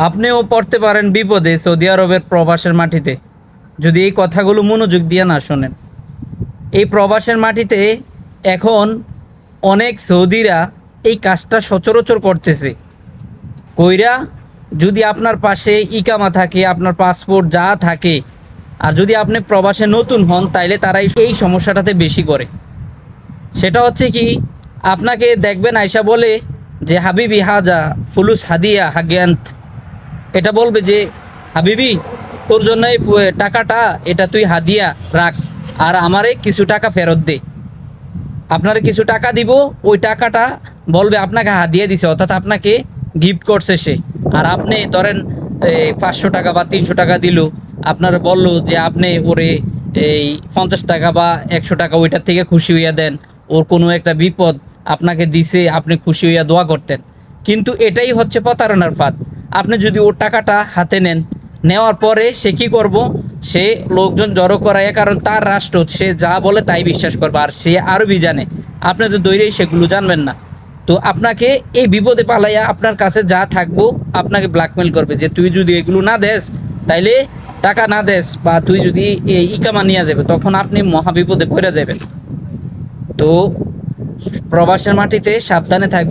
আপনিও পড়তে পারেন বিপদে সৌদি আরবের প্রবাসের মাটিতে, যদি এই কথাগুলো মনোযোগ দিয়ে না শোনেন। এই প্রবাসের মাটিতে এখন অনেক সৌদিরা এই কাজটা সচরাচর করতেছে। কইরা, যদি আপনার পাশে ইকামা থাকে, আপনার পাসপোর্ট যা থাকে, আর যদি আপনি প্রবাসে নতুন হন, তাইলে তারা এই সমস্যাটাতে বেশি করে। সেটা হচ্ছে কি, আপনাকে দেখবেন আয়সা বলে যে হাবিবি হাজা ফুলুস হাদিয়া হাগিয়ান্ত। এটা বলবে যে হাবিবি, তোর জন্য এই টাকাটা, এটা তুই হাদিয়া রাখ, আর আমারে কিছু টাকা ফেরত দে। আপনারে কিছু টাকা দিব, ওই টাকাটা বলবে আপনাকে হাদিয়া দিছে, অর্থাৎ আপনাকে গিফট করছে সে। আর আপনি ধরেন 500 টাকা বা 300 টাকা দিল, আপনার বললো যে আপনি ওরে এই 50 টাকা বা 100 টাকা ওইটার থেকে খুশি হইয়া দেন। ওর কোনো একটা বিপদ আপনাকে দিছে, আপনি খুশি হইয়া দোয়া করতেন। কিন্তু এটাই হচ্ছে প্রতারণার ফাঁদ। আপনি যদি ওর টাকাটা হাতে নেন, নেওয়ার পরে সে কি করব, সে লোকজন জড়ো করায়, কারণ তার রাষ্ট্র, সে যা বলে তাই বিশ্বাস করবে, আর সে আরবি জানে, আপনি তো দৈরেই সেগুলো জানবেন না। তো আপনাকে এই বিপদে পালাইয়া আপনার কাছে যা থাকবো আপনাকে ব্ল্যাকমেল করবে যে তুই যদি এগুলো না দেস, তাইলে টাকা না দেস, বা তুই যদি এই ইকামা নিয়ে যাবে, তখন আপনি মহা বিপদে পড়ে যাবেন। তো প্রবাসের মাটিতে সাবধানে থাকবে।